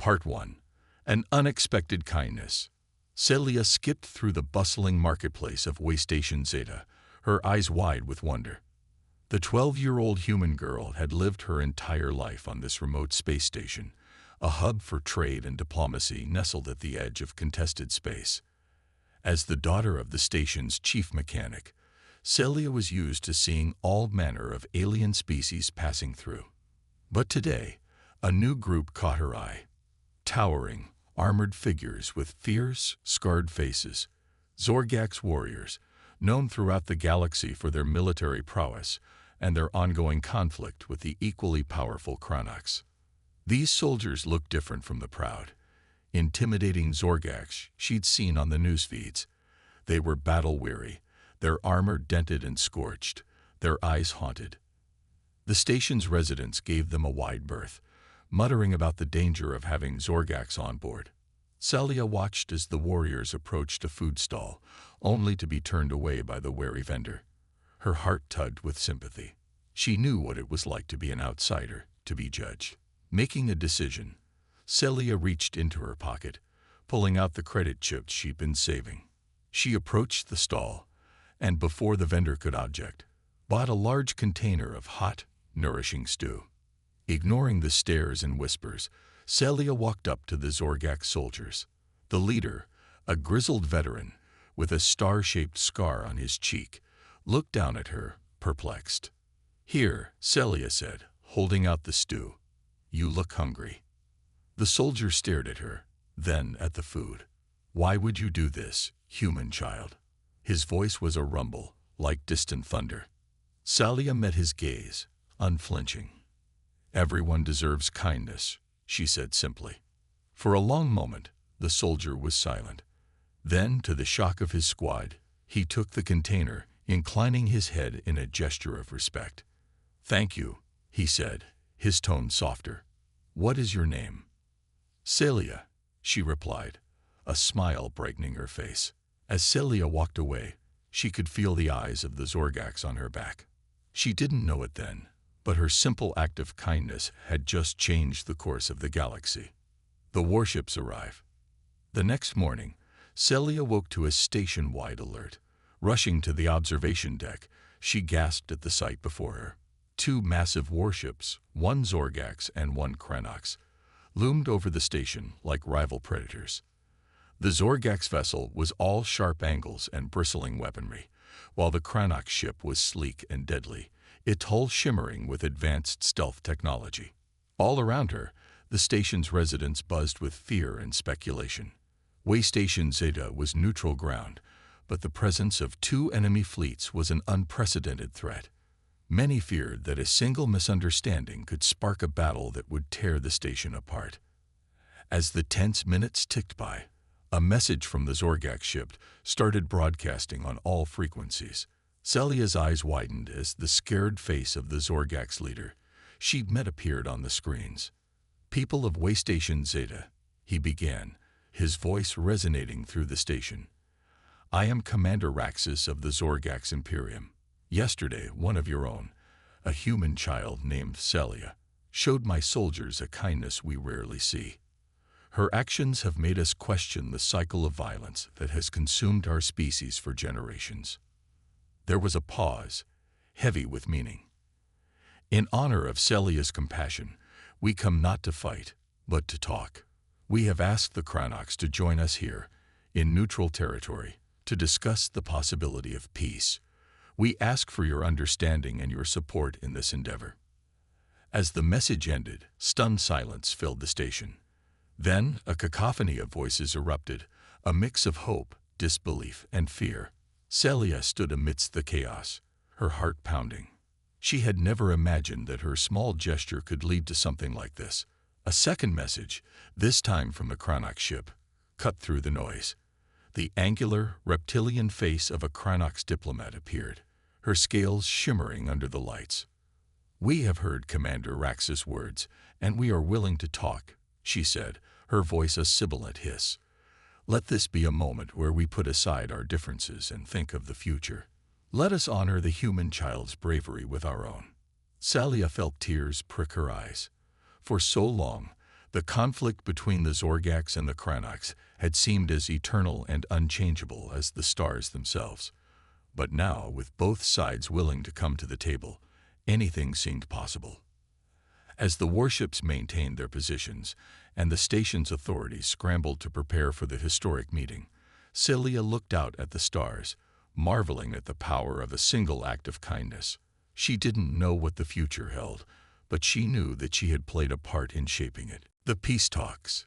Part 1. An Unexpected Kindness. Celia skipped through the bustling marketplace of Waystation Zeta, her eyes wide with wonder. The 12-year-old human girl had lived her entire life on this remote space station, a hub for trade and diplomacy nestled at the edge of contested space. As the daughter of the station's chief mechanic, Celia was used to seeing all manner of alien species passing through. But today, a new group caught her eye. Towering, armored figures with fierce, scarred faces, Zorgax warriors, known throughout the galaxy for their military prowess and their ongoing conflict with the equally powerful Chronox. These soldiers looked different from the proud, intimidating Zorgax she'd seen on the news feeds. They were battle-weary, their armor dented and scorched, their eyes haunted. The station's residents gave them a wide berth, muttering about the danger of having Zorgax on board. Celia watched as the warriors approached a food stall, only to be turned away by the wary vendor. Her heart tugged with sympathy. She knew what it was like to be an outsider, to be judged. Making a decision, Celia reached into her pocket, pulling out the credit chips she'd been saving. She approached the stall, and before the vendor could object, bought a large container of hot, nourishing stew. Ignoring the stares and whispers, Celia walked up to the Zorgax soldiers. The leader, a grizzled veteran with a star-shaped scar on his cheek, looked down at her, perplexed. "Here," Celia said, holding out the stew. "You look hungry." The soldier stared at her, then at the food. "Why would you do this, human child?" His voice was a rumble, like distant thunder. Celia met his gaze, unflinching. "Everyone deserves kindness," she said simply. For a long moment, the soldier was silent. Then, to the shock of his squad, he took the container, inclining his head in a gesture of respect. "Thank you," he said, his tone softer. "What is your name?" "Celia," she replied, a smile brightening her face. As Celia walked away, she could feel the eyes of the Zorgax on her back. She didn't know it then, but her simple act of kindness had just changed the course of the galaxy. The warships arrive. The next morning, Celia woke to a station-wide alert. Rushing to the observation deck, she gasped at the sight before her. Two massive warships, one Zorgax and one Chronox, loomed over the station like rival predators. The Zorgax vessel was all sharp angles and bristling weaponry, while the Chronox ship was sleek and deadly, its hull shimmering with advanced stealth technology. All around her, the station's residents buzzed with fear and speculation. Waystation Zeta was neutral ground, but the presence of two enemy fleets was an unprecedented threat. Many feared that a single misunderstanding could spark a battle that would tear the station apart. As the tense minutes ticked by, a message from the Zorgax ship started broadcasting on all frequencies. Celia's eyes widened as the scared face of the Zorgax leader she'd met appeared on the screens. "People of Waystation Zeta," he began, his voice resonating through the station. "I am Commander Raxus of the Zorgax Imperium. Yesterday, one of your own, a human child named Celia, showed my soldiers a kindness we rarely see. Her actions have made us question the cycle of violence that has consumed our species for generations." There was a pause, heavy with meaning. "In honor of Celia's compassion, we come not to fight, but to talk. We have asked the Chronox to join us here, in neutral territory, to discuss the possibility of peace. We ask for your understanding and your support in this endeavor." As the message ended, stunned silence filled the station. Then a cacophony of voices erupted, a mix of hope, disbelief, and fear. Celia stood amidst the chaos, her heart pounding. She had never imagined that her small gesture could lead to something like this. A second message, this time from the Chronox ship, cut through the noise. The angular, reptilian face of a Chronox diplomat appeared, her scales shimmering under the lights. "We have heard Commander Raxus' words, and we are willing to talk," she said, her voice a sibilant hiss. "Let this be a moment where we put aside our differences and think of the future. Let us honor the human child's bravery with our own." Celia felt tears prick her eyes. For so long, The conflict between the Zorgax and the Kranox had seemed as eternal and unchangeable as the stars themselves. But now, with both sides willing to come to the table, anything seemed possible. As the warships maintained their positions and the station's authorities scrambled to prepare for the historic meeting, Celia looked out at the stars, marveling at the power of a single act of kindness. She didn't know what the future held, but she knew that she had played a part in shaping it. The peace talks.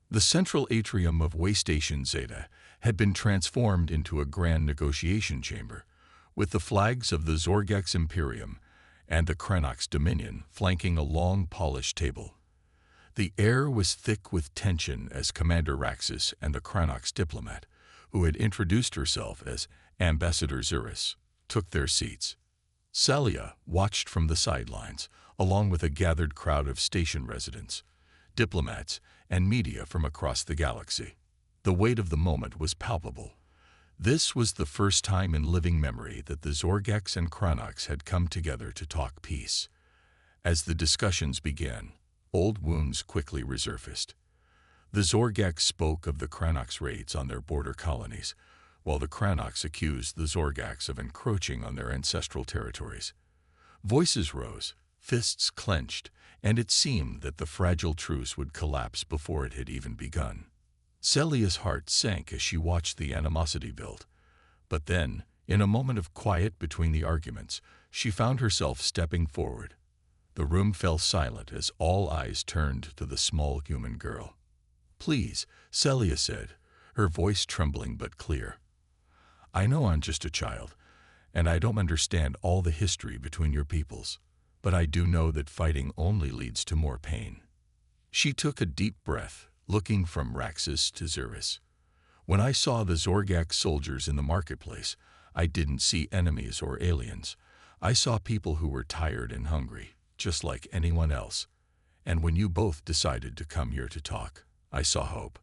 The central atrium of Waystation Zeta had been transformed into a grand negotiation chamber, with the flags of the Zorgax Imperium and the Kranox Dominion flanking a long, polished table. The air was thick with tension as Commander Raxus and the Kranox diplomat, who had introduced herself as Ambassador Xeris, took their seats. Celia watched from the sidelines, along with a gathered crowd of station residents, diplomats, and media from across the galaxy. The weight of the moment was palpable. This was the first time in living memory that the Zorgax and Kranox had come together to talk peace. As the discussions began, old wounds quickly resurfaced. The Zorgax spoke of the Kranox raids on their border colonies, while the Kranox accused the Zorgax of encroaching on their ancestral territories. Voices rose, fists clenched, and it seemed that the fragile truce would collapse before it had even begun. Celia's heart sank as she watched the animosity build. But then, in a moment of quiet between the arguments, she found herself stepping forward. The room fell silent as all eyes turned to the small human girl. "Please," Celia said, her voice trembling but clear. "I know I'm just a child, and I don't understand all the history between your peoples, but I do know that fighting only leads to more pain." She took a deep breath, looking from Raxus to Xeris. "When I saw the Zorgax soldiers in the marketplace, I didn't see enemies or aliens. I saw people who were tired and hungry, just like anyone else. And when you both decided to come here to talk, I saw hope."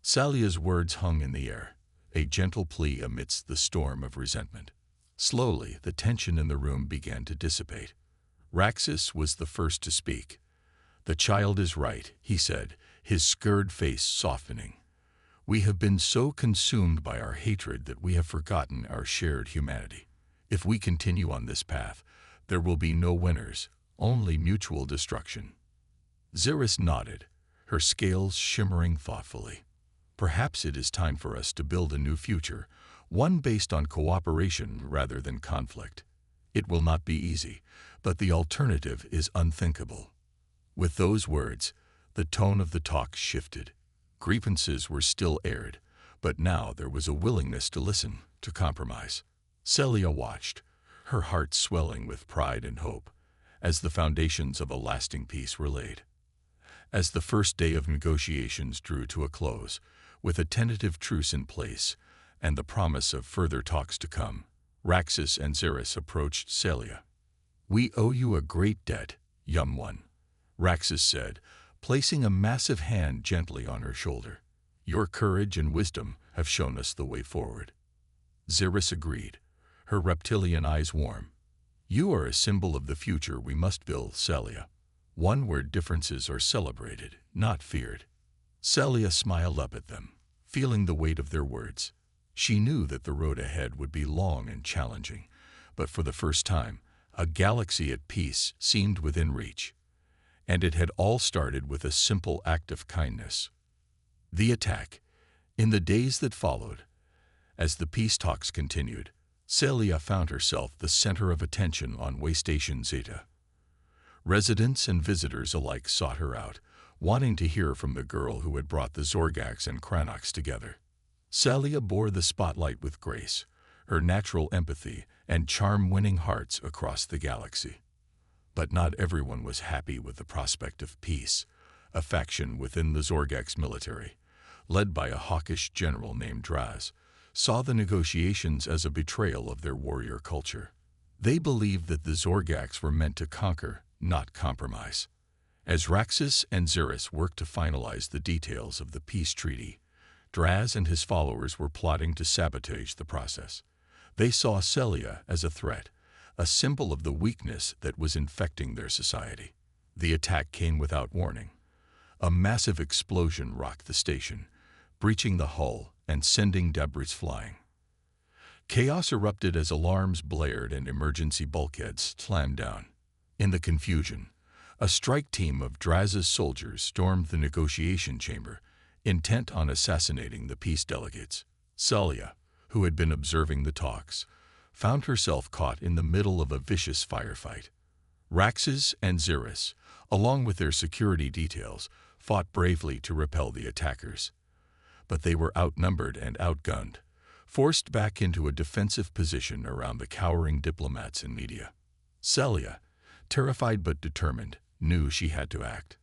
Celia's words hung in the air, a gentle plea amidst the storm of resentment. Slowly, the tension in the room began to dissipate. Raxus was the first to speak. "The child is right," he said, his scared face softening. "We have been so consumed by our hatred that we have forgotten our shared humanity. If we continue on this path, there will be no winners, only mutual destruction." Xeris nodded, her scales shimmering thoughtfully. "Perhaps it is time for us to build a new future, one based on cooperation rather than conflict. It will not be easy, but the alternative is unthinkable." With those words, the tone of the talk shifted. Grievances were still aired, but now there was a willingness to listen, to compromise. Celia watched, her heart swelling with pride and hope, as the foundations of a lasting peace were laid. As the first day of negotiations drew to a close, with a tentative truce in place and the promise of further talks to come, Raxus and Xeris approached Celia. "We owe you a great debt, young one," Raxus said, placing a massive hand gently on her shoulder. "Your courage and wisdom have shown us the way forward." Xeris agreed, her reptilian eyes warm. "You are a symbol of the future we must build, Celia. One where differences are celebrated, not feared." Celia smiled up at them, feeling the weight of their words. She knew that the road ahead would be long and challenging, but for the first time, a galaxy at peace seemed within reach. And it had all started with a simple act of kindness. The attack. In the days that followed, as the peace talks continued, Celia found herself the center of attention on Waystation Zeta. Residents and visitors alike sought her out, wanting to hear from the girl who had brought the Zorgax and Kranox together. Celia bore the spotlight with grace, her natural empathy and charm winning hearts across the galaxy. But not everyone was happy with the prospect of peace. A faction within the Zorgax military, led by a hawkish general named Draz, saw the negotiations as a betrayal of their warrior culture. They believed that the Zorgax were meant to conquer, not compromise. As Raxus and Xeris worked to finalize the details of the peace treaty, Draz and his followers were plotting to sabotage the process. They saw Celia as a threat, a symbol of the weakness that was infecting their society. The attack came without warning. A massive explosion rocked the station, breaching the hull and sending debris flying. Chaos erupted as alarms blared and emergency bulkheads slammed down. In the confusion, a strike team of Draz's soldiers stormed the negotiation chamber, intent on assassinating the peace delegates. Celia, who had been observing the talks, found herself caught in the middle of a vicious firefight. Raxus and Xeris, along with their security details, fought bravely to repel the attackers. But they were outnumbered and outgunned, forced back into a defensive position around the cowering diplomats and media. Celia, terrified but determined, knew she had to act.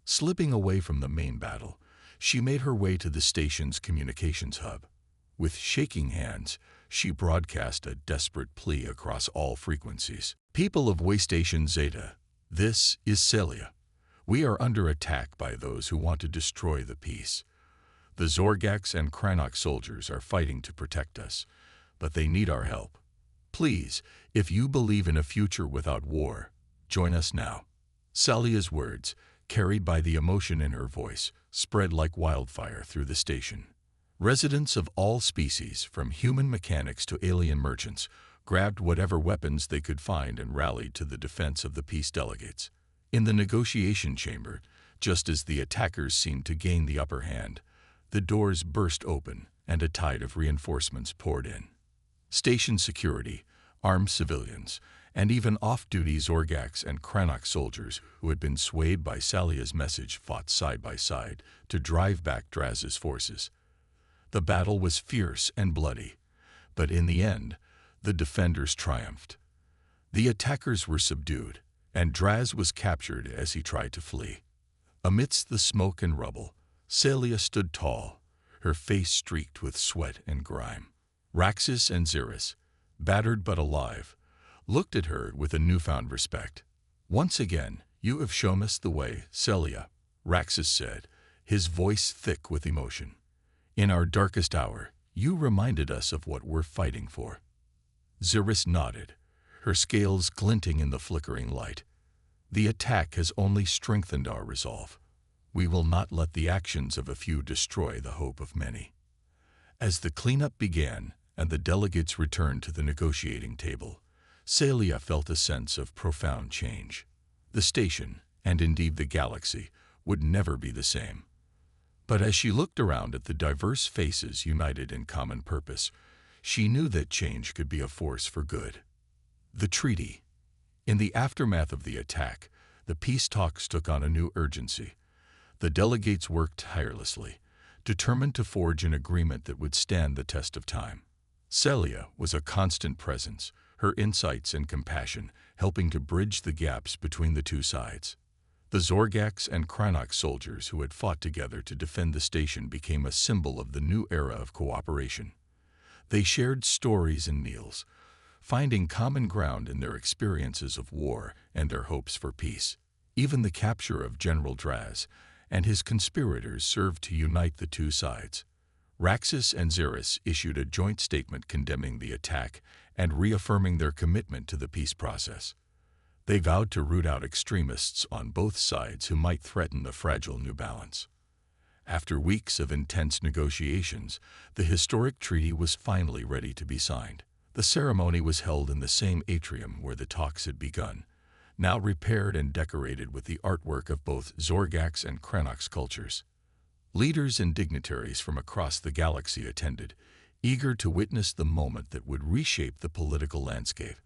Slipping away from the main battle, she made her way to the station's communications hub. With shaking hands, she broadcast a desperate plea across all frequencies. People of Waystation Zeta, this is Celia. We are under attack by those who want to destroy the peace. The Zorgax and Kranox soldiers are fighting to protect us, but they need our help. Please, if you believe in a future without war, join us now. Celia's words, carried by the emotion in her voice, spread like wildfire through the station. Residents of all species, from human mechanics to alien merchants, grabbed whatever weapons they could find and rallied to the defense of the peace delegates. In the negotiation chamber, just as the attackers seemed to gain the upper hand, the doors burst open and a tide of reinforcements poured in. Station security, armed civilians, and even off-duty Zorgax and Kranox soldiers who had been swayed by Celia's message fought side by side to drive back Draz's forces. The battle was fierce and bloody, but in the end, the defenders triumphed. The attackers were subdued, and Draz was captured as he tried to flee. Amidst the smoke and rubble, Celia stood tall, her face streaked with sweat and grime. Raxus and Xeris, battered but alive, looked at her with a newfound respect. Once again, you have shown us the way, Celia, Raxus said, his voice thick with emotion. In our darkest hour, you reminded us of what we're fighting for. Xeris nodded, her scales glinting in the flickering light. The attack has only strengthened our resolve. We will not let the actions of a few destroy the hope of many. As the cleanup began and the delegates returned to the negotiating table, Celia felt a sense of profound change. The station, and indeed the galaxy, would never be the same. But as she looked around at the diverse faces united in common purpose, she knew that change could be a force for good. The treaty. In the aftermath of the attack, the peace talks took on a new urgency. The delegates worked tirelessly, determined to forge an agreement that would stand the test of time. Celia was a constant presence, her insights and compassion helping to bridge the gaps between the two sides. The Zorgax and Kranox soldiers who had fought together to defend the station became a symbol of the new era of cooperation. They shared stories and meals, finding common ground in their experiences of war and their hopes for peace. Even the capture of General Draz and his conspirators served to unite the two sides. Raxus and Xeris issued a joint statement condemning the attack and reaffirming their commitment to the peace process. They vowed to root out extremists on both sides who might threaten the fragile new balance. After weeks of intense negotiations, the historic treaty was finally ready to be signed. The ceremony was held in the same atrium where the talks had begun, now repaired and decorated with the artwork of both Zorgax and Kranox cultures. Leaders and dignitaries from across the galaxy attended, eager to witness the moment that would reshape the political landscape.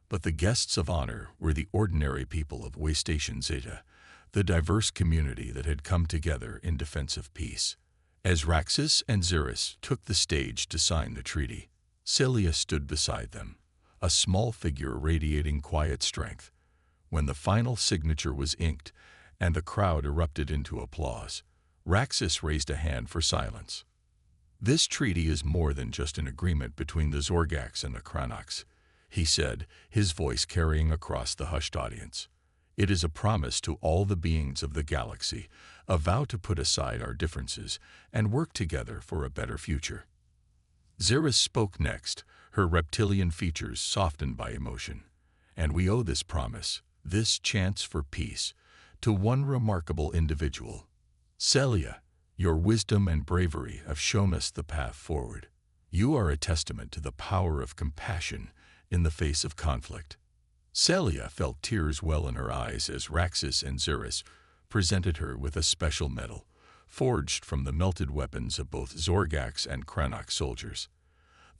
But the guests of honor were the ordinary people of Waystation Zeta, the diverse community that had come together in defense of peace. As Raxus and Xeris took the stage to sign the treaty, Celia stood beside them, a small figure radiating quiet strength. When the final signature was inked and the crowd erupted into applause, Raxus raised a hand for silence. This treaty is more than just an agreement between the Zorgax and the Kranox, he said, his voice carrying across the hushed audience. It is a promise to all the beings of the galaxy, a vow to put aside our differences and work together for a better future. Xeris spoke next, her reptilian features softened by emotion. And we owe this promise, this chance for peace, to one remarkable individual, Celia, your wisdom and bravery have shown us the path forward. You are a testament to the power of compassion in the face of conflict. Celia felt tears well in her eyes as Raxus and Xerus presented her with a special medal, forged from the melted weapons of both Zorgax and Cranach soldiers.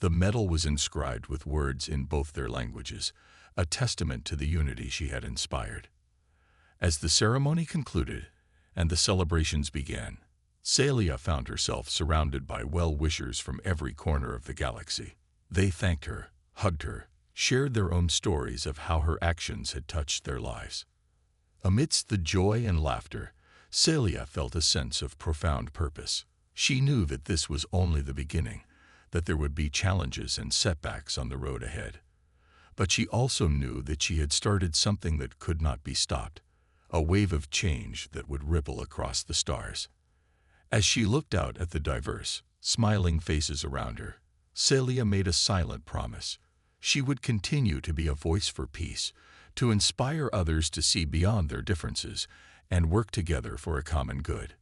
The medal was inscribed with words in both their languages, a testament to the unity she had inspired. As the ceremony concluded and the celebrations began, Celia found herself surrounded by well-wishers from every corner of the galaxy. They thanked her, hugged her, shared their own stories of how her actions had touched their lives. Amidst the joy and laughter, Celia felt a sense of profound purpose. She knew that this was only the beginning, that there would be challenges and setbacks on the road ahead. But she also knew that she had started something that could not be stopped, a wave of change that would ripple across the stars. As she looked out at the diverse, smiling faces around her, Celia made a silent promise. She would continue to be a voice for peace, to inspire others to see beyond their differences and work together for a common good.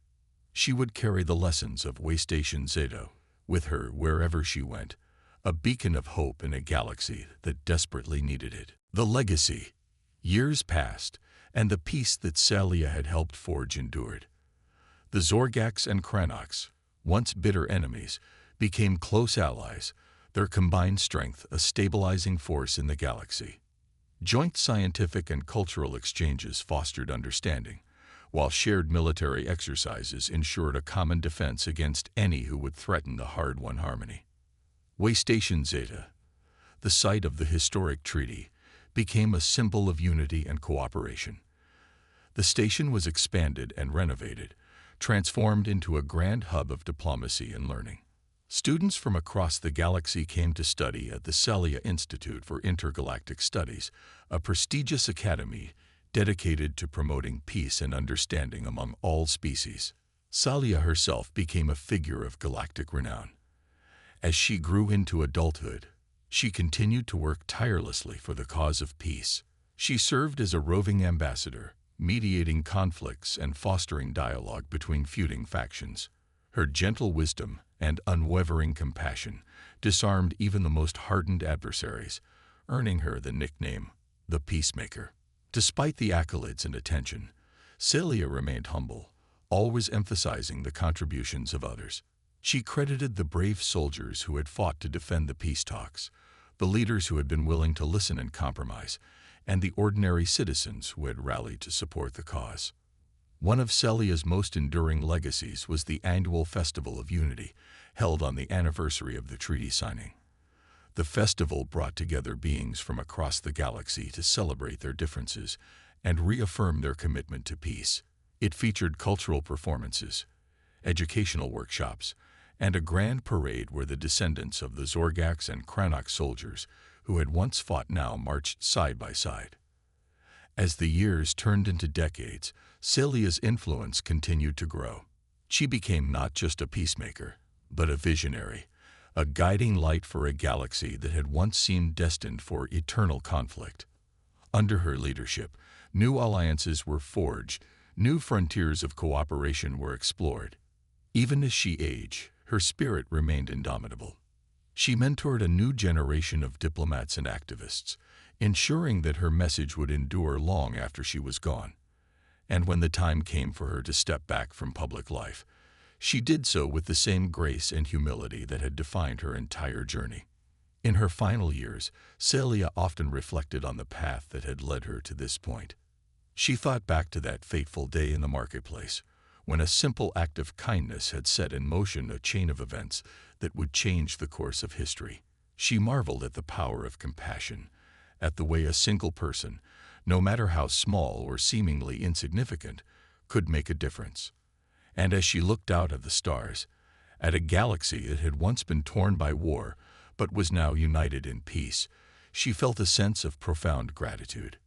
She would carry the lessons of Waystation Zeta with her wherever she went, a beacon of hope in a galaxy that desperately needed it. The legacy. Years passed, and the peace that Celia had helped forge endured. The Zorgax and Cranachs, once bitter enemies, became close allies, their combined strength a stabilizing force in the galaxy. Joint scientific and cultural exchanges fostered understanding, while shared military exercises ensured a common defense against any who would threaten the hard-won harmony. Waystation Zeta, the site of the historic treaty, became a symbol of unity and cooperation. The station was expanded and renovated, transformed into a grand hub of diplomacy and learning. Students from across the galaxy came to study at the Celia Institute for Intergalactic Studies, a prestigious academy dedicated to promoting peace and understanding among all species. Celia herself became a figure of galactic renown. As she grew into adulthood, she continued to work tirelessly for the cause of peace. She served as a roving ambassador, mediating conflicts and fostering dialogue between feuding factions. Her gentle wisdom and unwavering compassion disarmed even the most hardened adversaries, earning her the nickname, the Peacemaker. Despite the accolades and attention, Celia remained humble, always emphasizing the contributions of others. She credited the brave soldiers who had fought to defend the peace talks, the leaders who had been willing to listen and compromise, and the ordinary citizens who had rallied to support the cause. One of Celia's most enduring legacies was the annual Festival of Unity, held on the anniversary of the treaty signing. The festival brought together beings from across the galaxy to celebrate their differences and reaffirm their commitment to peace. It featured cultural performances, educational workshops, and a grand parade where the descendants of the Zorgax and Cranach soldiers who had once fought now marched side by side. As the years turned into decades, Celia's influence continued to grow. She became not just a peacemaker, but a visionary, a guiding light for a galaxy that had once seemed destined for eternal conflict. Under her leadership, new alliances were forged, new frontiers of cooperation were explored. Even as she aged, her spirit remained indomitable. She mentored a new generation of diplomats and activists, ensuring that her message would endure long after she was gone. And when the time came for her to step back from public life, she did so with the same grace and humility that had defined her entire journey. In her final years, Celia often reflected on the path that had led her to this point. She thought back to that fateful day in the marketplace, when a simple act of kindness had set in motion a chain of events that would change the course of history. She marveled at the power of compassion, at the way a single person, no matter how small or seemingly insignificant, could make a difference. And as she looked out at the stars, at a galaxy that had once been torn by war but was now united in peace, she felt a sense of profound gratitude.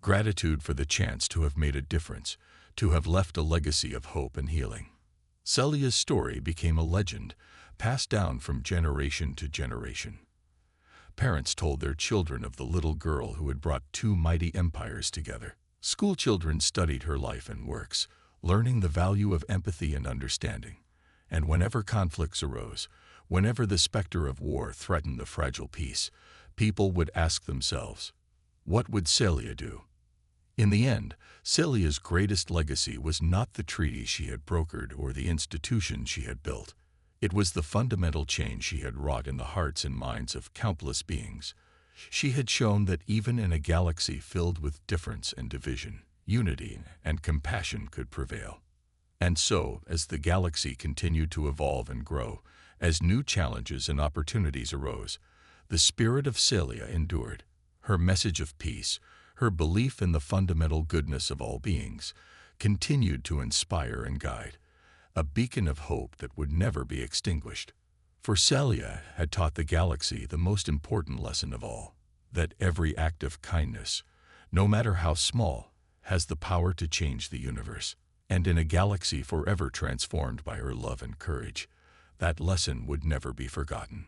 Gratitude for the chance to have made a difference, to have left a legacy of hope and healing. Celia's story became a legend, passed down from generation to generation. Parents told their children of the little girl who had brought two mighty empires together. Schoolchildren studied her life and works, learning the value of empathy and understanding. And whenever conflicts arose, whenever the specter of war threatened the fragile peace, people would ask themselves, what would Celia do? In the end, Celia's greatest legacy was not the treaty she had brokered or the institution she had built. It was the fundamental change she had wrought in the hearts and minds of countless beings. She had shown that even in a galaxy filled with difference and division, unity and compassion could prevail. And so, as the galaxy continued to evolve and grow, as new challenges and opportunities arose, the spirit of Celia endured. Her message of peace, her belief in the fundamental goodness of all beings, continued to inspire and guide, a beacon of hope that would never be extinguished. For Celia had taught the galaxy the most important lesson of all, that every act of kindness, no matter how small, has the power to change the universe. And in a galaxy forever transformed by her love and courage, that lesson would never be forgotten.